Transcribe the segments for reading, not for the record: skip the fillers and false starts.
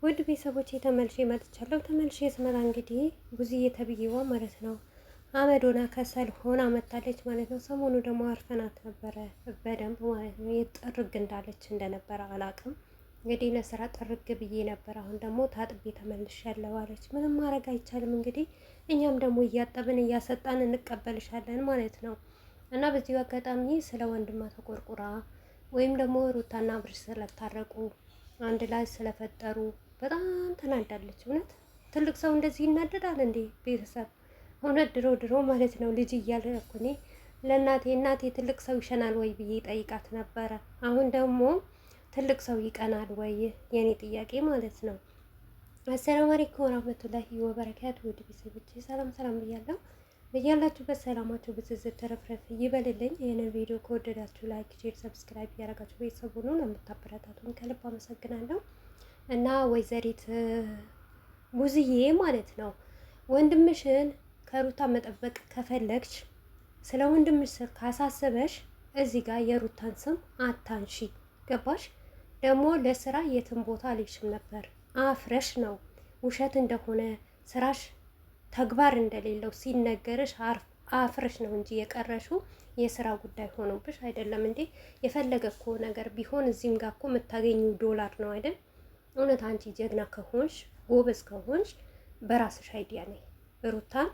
ውድ ቤተሰቦቼ ተመልሼ መጥቻለሁ። ተመልሼ ስመጣ እንግዲህ ቡዝዬ ተብዬዋ ማለት ነው አመድ ሆና ከሰል ሆና መታለች ማለት ነው። ሰሞኑ ደግሞ አርፈናት ነበረ በደንብ ማለት ነው። የጥርግ እንዳለች እንደነበረ አላቅም። እንግዲህ ለስራ ጥርግ ብዬ ነበር። አሁን ደግሞ ታጥቤ ተመልሻለሁ አለች። ምንም ማድረግ አይቻልም። እንግዲህ እኛም ደግሞ እያጠብን እያሰጣን እንቀበልሻለን ማለት ነው። እና በዚሁ አጋጣሚ ስለ ወንድማ ተቆርቁራ ወይም ደግሞ ሩታና አብርሽ ስለታረቁ አንድ ላይ ስለፈጠሩ በጣም ተናዳለች። እውነት ትልቅ ሰው እንደዚህ ይናደዳል እንዴ? ቤተሰብ እውነት ድሮ ድሮ ማለት ነው ልጅ እያለ እኮ እኔ እናቴ ትልቅ ሰው ይሸናል ወይ ብዬ ጠይቃት ነበረ። አሁን ደግሞ ትልቅ ሰው ይቀናል ወይ የኔ ጥያቄ ማለት ነው። አሰላሙ አለይኩም ወራህመቱላሂ ወበረካቱ። ውድ ቤተሰቦቼ ሰላም ሰላም ብያለሁ። በያላችሁበት ሰላማችሁ ብዝዝት ተረፍረፍ ይበልልኝ። ይህንን ቪዲዮ ከወደዳችሁ ላይክ፣ ሼር፣ ሰብስክራይብ እያደረጋችሁ ቤተሰቡ ነው ለምታበረታቱን ከልብ አመሰግናለሁ። እና ወይዘሪት ቡዝዬ ማለት ነው ወንድምሽን ከሩታ መጠበቅ ከፈለግሽ ስለ ወንድምሽ ስር ካሳሰበሽ እዚህ ጋር የሩታን ስም አታንሺ። ገባሽ? ደግሞ ለስራ የትም ቦታ አልሄድሽም ነበር። አፍረሽ ነው ውሸት እንደሆነ ስራሽ ተግባር እንደሌለው ሲነገርሽ አፍረሽ ነው እንጂ የቀረሽው የስራ ጉዳይ ሆኖብሽ አይደለም እንዴ? የፈለገ እኮ ነገር ቢሆን እዚህም ጋር እኮ የምታገኙ ዶላር ነው አይደል? እውነት አንቺ ጀግና ከሆንሽ ጎበዝ ከሆንሽ በራስሽ አይዲያ ነይ ሩታን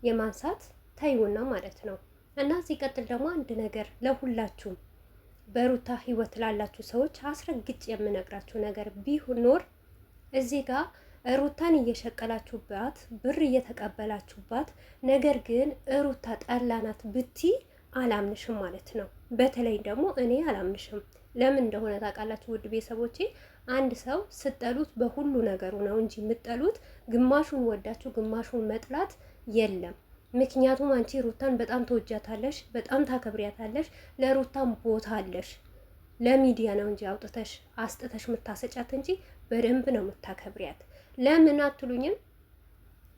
የማንሳት ታይውና ማለት ነው። እና ሲቀጥል ደግሞ አንድ ነገር ለሁላችሁም በሩታ ህይወት ላላችሁ ሰዎች አስረግጬ የምነግራችሁ ነገር ቢኖር እዚህ ጋር ሩታን እየሸቀላችሁባት ብር እየተቀበላችሁባት፣ ነገር ግን ሩታ ጠላናት ብቲ አላምንሽም ማለት ነው። በተለይ ደግሞ እኔ አላምንሽም። ለምን እንደሆነ ታውቃላችሁ ውድ ቤተሰቦቼ? አንድ ሰው ስጠሉት በሁሉ ነገሩ ነው እንጂ የምጠሉት ግማሹን ወዳችሁ ግማሹን መጥላት የለም። ምክንያቱም አንቺ ሩታን በጣም ተወጃታለሽ፣ በጣም ታከብሪያታለሽ፣ ለሩታን ቦታ አለሽ። ለሚዲያ ነው እንጂ አውጥተሽ አስጥተሽ የምታሰጫት እንጂ በደንብ ነው የምታከብሪያት። ለምን አትሉኝም?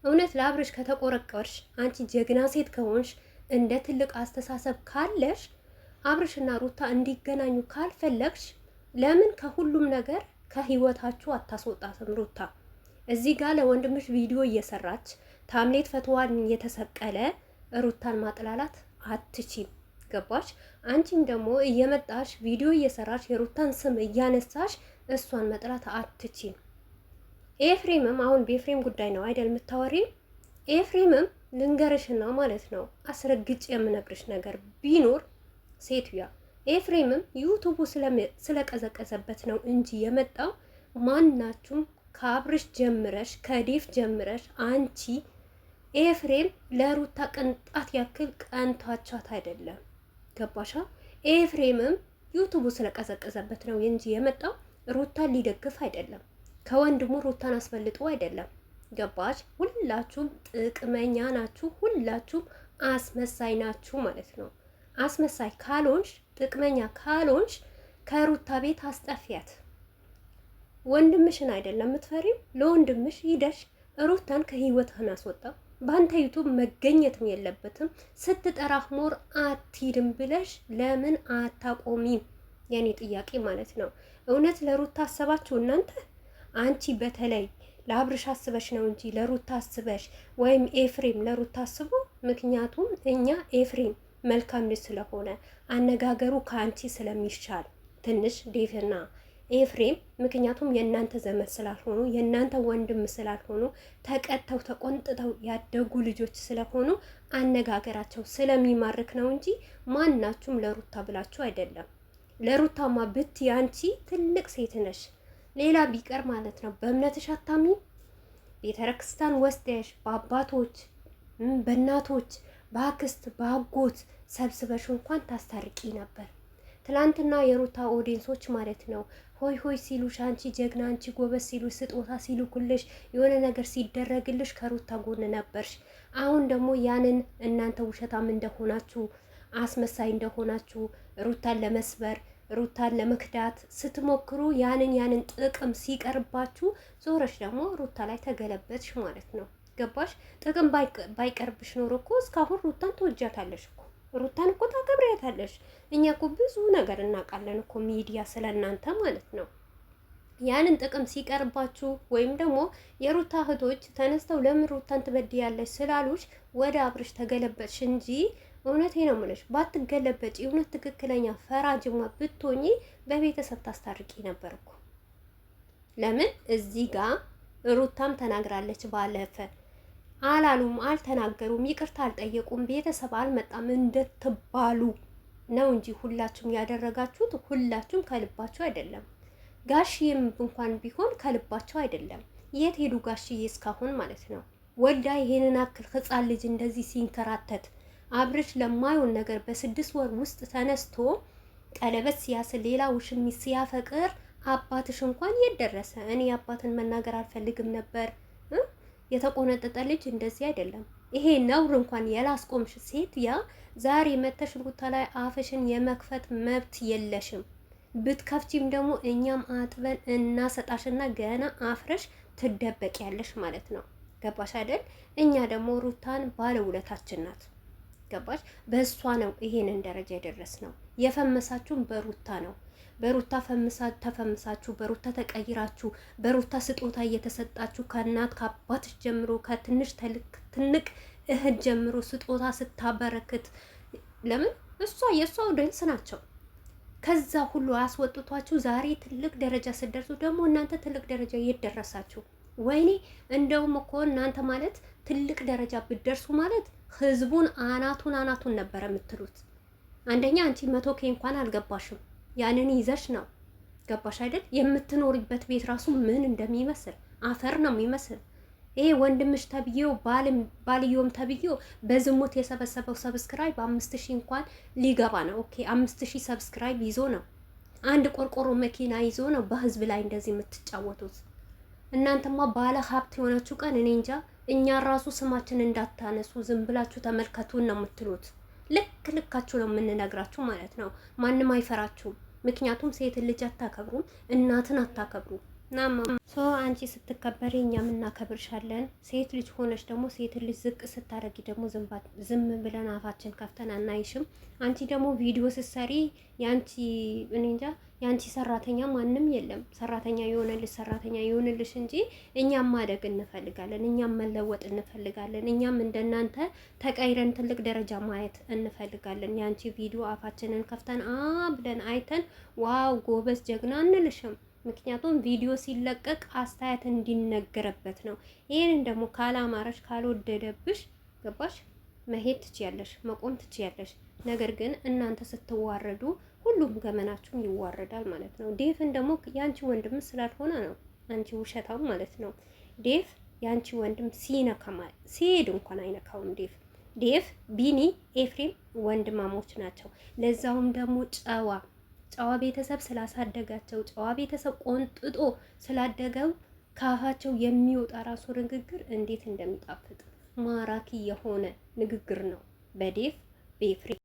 እውነት ለአብርሽ ከተቆረቆርሽ አንቺ ጀግና ሴት ከሆንሽ እንደ ትልቅ አስተሳሰብ ካለሽ አብርሽና ሩታ እንዲገናኙ ካልፈለግሽ ለምን ከሁሉም ነገር ከህይወታችሁ አታስወጣትም? ሩታ እዚህ ጋር ለወንድምሽ ቪዲዮ እየሰራች ታምሌት ፈትዋን እየተሰቀለ ሩታን ማጥላላት አትችም። ገባሽ? አንቺም ደግሞ እየመጣሽ ቪዲዮ እየሰራች የሩታን ስም እያነሳሽ እሷን መጥላት አትችም። ኤፍሬምም አሁን በኤፍሬም ጉዳይ ነው አይደል የምታወሪ? ኤፍሬምም ልንገርሽና ማለት ነው አስረግጬ የምነግርሽ ነገር ቢኖር ሴትያ ኤፍሬምም ዩቱቡ ስለቀዘቀዘበት ነው እንጂ የመጣው ማናችሁም ከአብርሽ ጀምረሽ ከዴፍ ጀምረሽ አንቺ ኤፍሬም ለሩታ ቅንጣት ያክል ቀንታቻት አይደለም። ገባሻ? ኤፍሬምም ዩቱቡ ስለቀዘቀዘበት ነው እንጂ የመጣው ሩታን ሊደግፍ አይደለም። ከወንድሙ ሩታን አስፈልጦ አይደለም። ገባሽ? ሁላችሁም ጥቅመኛ ናችሁ። ሁላችሁም አስመሳይ ናችሁ ማለት ነው። አስመሳይ ካልሆንሽ ጥቅመኛ ካልሆንሽ ከሩታ ቤት አስጠፊያት። ወንድምሽን አይደለም የምትፈሪው? ለወንድምሽ ሂደሽ ሩታን ከህይወትህን አስወጣ። በአንተ ዩቱብ መገኘትም የለበትም። ስትጠራህ ሞር አትሂድም ብለሽ ለምን አታቆሚም? የኔ ጥያቄ ማለት ነው። እውነት ለሩታ አሰባችሁ እናንተ? አንቺ በተለይ ለአብርሽ አስበሽ ነው እንጂ ለሩታ አስበሽ ወይም ኤፍሬም ለሩታ አስቦ? ምክንያቱም እኛ ኤፍሬም መልካም ልጅ ስለሆነ አነጋገሩ ከአንቺ ስለሚሻል ትንሽ ዴቭና ኤፍሬም ምክንያቱም የእናንተ ዘመድ ስላልሆኑ የእናንተ ወንድም ስላልሆኑ ተቀጥተው ተቆንጥተው ያደጉ ልጆች ስለሆኑ አነጋገራቸው ስለሚማርክ ነው እንጂ ማናችሁም ለሩታ ብላችሁ አይደለም። ለሩታማ ብት አንቺ ትልቅ ሴት ነሽ። ሌላ ቢቀር ማለት ነው በእምነትሽ አታሚም። ቤተክርስቲያን ወስደሽ በአባቶች በእናቶች በአክስት በአጎት ሰብስበሽ እንኳን ታስታርቂ ነበር። ትላንትና የሩታ ኦዲየንሶች ማለት ነው ሆይ ሆይ ሲሉሽ፣ አንቺ ጀግና፣ አንቺ ጎበዝ ሲሉሽ፣ ስጦታ ሲልኩልሽ፣ የሆነ ነገር ሲደረግልሽ ከሩታ ጎን ነበርሽ። አሁን ደግሞ ያንን እናንተ ውሸታም እንደሆናችሁ አስመሳይ እንደሆናችሁ ሩታን ለመስበር ሩታን ለመክዳት ስትሞክሩ ያንን ጥቅም ሲቀርባችሁ ዞረሽ ደግሞ ሩታ ላይ ተገለበትሽ ማለት ነው። ገባሽ? ጥቅም ባይቀርብሽ ኖሮ እኮ እስካሁን ሩታን ትወጃታለሽ እኮ ሩታን እኮ ታከብሪያታለሽ። እኛ እኮ ብዙ ነገር እናውቃለን እኮ ሚዲያ ስለእናንተ ማለት ነው። ያንን ጥቅም ሲቀርባችሁ ወይም ደግሞ የሩታ እህቶች ተነስተው ለምን ሩታን ትበድያለሽ ስላሉሽ ወደ አብርሽ ተገለበጥሽ እንጂ እውነቴ ነው የምልሽ፣ ባትገለበጭ እውነት ትክክለኛ ፈራጅማ ብትሆኚ በቤተሰብ ታስታርቂ ነበር እኮ። ለምን እዚህ ጋር ሩታም ተናግራለች ባለፈ አላሉም፣ አልተናገሩም፣ ይቅርታ አልጠየቁም፣ ቤተሰብ አልመጣም እንድትባሉ ነው እንጂ ሁላችሁም ያደረጋችሁት ሁላችሁም ከልባችሁ አይደለም። ጋሽዬም እንኳን ቢሆን ከልባቸው አይደለም። የት ሄዱ ጋሽዬ እስካሁን ማለት ነው? ወልዳ ይሄንን አክል ህፃን ልጅ እንደዚህ ሲንከራተት አብርሽ ለማየውን ነገር በ6 ወር ውስጥ ተነስቶ ቀለበት ሲያስል ሌላ ውሽሚት ሲያፈቅር አባትሽ እንኳን የት ደረሰ? እኔ አባትን መናገር አልፈልግም ነበር። የተቆነጠጠ ልጅ እንደዚህ አይደለም። ይሄ ነውር እንኳን ያላስቆምሽ ሴት ያ ዛሬ መተሽ ሩታ ላይ አፍሽን የመክፈት መብት የለሽም። ብትከፍቺም ደግሞ እኛም አጥበን እናሰጣሽና ገና አፍረሽ ትደበቂያለሽ ማለት ነው። ገባሽ አይደል? እኛ ደግሞ ሩታን ባለውለታችን ናት። ገባሽ? በእሷ ነው ይሄንን ደረጃ የደረስ ነው። የፈመሳችሁም በሩታ ነው። በሩታ ተፈምሳችሁ፣ በሩታ ተቀይራችሁ፣ በሩታ ስጦታ እየተሰጣችሁ ከእናት ከአባትሽ ጀምሮ ከትንሽ ትልቅ እህት ጀምሮ ስጦታ ስታበረክት ለምን እሷ የእሷ ወደንስ ናቸው። ከዛ ሁሉ አስወጥቷችሁ ዛሬ ትልቅ ደረጃ ስትደርሱ ደግሞ እናንተ ትልቅ ደረጃ እየደረሳችሁ ወይኔ እንደውም እኮ እናንተ ማለት ትልቅ ደረጃ ብትደርሱ ማለት ህዝቡን አናቱን ነበረ የምትሉት። አንደኛ አንቺ 100K እንኳን አልገባሽም። ያንን ይዘሽ ነው ገባሽ አይደል? የምትኖሪበት ቤት ራሱ ምን እንደሚመስል አፈር ነው የሚመስል። ይሄ ወንድምሽ ተብዬው ባልዮም ተብዬው በዝሙት የሰበሰበው ሰብስክራይብ 5000 እንኳን ሊገባ ነው። ኦኬ 5000 ሰብስክራይብ ይዞ ነው አንድ ቆርቆሮ መኪና ይዞ ነው በህዝብ ላይ እንደዚህ የምትጫወቱት። እናንተማ ባለ ሀብት የሆናችሁ ቀን እኔ እንጃ። እኛ ራሱ ስማችን እንዳታነሱ ዝም ብላችሁ ተመልከቱን ነው የምትሉት። ልካችሁ ነው የምንነግራችሁ ማለት ነው። ማንም አይፈራችሁም። ምክንያቱም ሴትን ልጅ አታከብሩም፣ እናትን አታከብሩም። ሶ አንቺ ስትከበሪ እኛም እናከብርሻለን። ሴት ልጅ ሆነች ደግሞ ሴት ልጅ ዝቅ ስታደርጊ ደግሞ ዝም ብለን አፋችን ከፍተን አናይሽም። አንቺ ደግሞ ቪዲዮ ስትሰሪ ያንቺ እኔ እንጃ ያንቺ ሰራተኛ ማንም የለም። ሰራተኛ ይሆንልሽ እንጂ እኛም ማደግ እንፈልጋለን፣ እኛም መለወጥ እንፈልጋለን፣ እኛም እንደናንተ ተቀይረን ትልቅ ደረጃ ማየት እንፈልጋለን። ያንቺ ቪዲዮ አፋችንን ከፍተን ብለን አይተን ዋው ጎበዝ ጀግና እንልሽም። ምክንያቱም ቪዲዮ ሲለቀቅ አስተያየት እንዲነገርበት ነው። ይሄንን ደግሞ ካላማረሽ ካልወደደብሽ ገባሽ መሄድ ትችያለሽ፣ መቆም ትችያለሽ። ነገር ግን እናንተ ስትዋረዱ ሁሉም ገመናችሁን ይዋረዳል ማለት ነው። ዴፍን ደግሞ ያንቺ ወንድም ስላልሆነ ነው አንቺ ውሸታም ማለት ነው። ዴፍ ያንቺ ወንድም ሲሄድ እንኳን አይነካውም። ዴፍ ቢኒ ኤፍሬም ወንድማሞች ናቸው። ለዛውም ደግሞ ጨዋ ቤተሰብ ስላሳደጋቸው ጨዋ ቤተሰብ ቆንጥጦ ስላደገው ካፋቸው የሚወጣ ራሱ ንግግር እንዴት እንደሚጣፍጥ ማራኪ የሆነ ንግግር ነው በዴፍ በኤፍሬም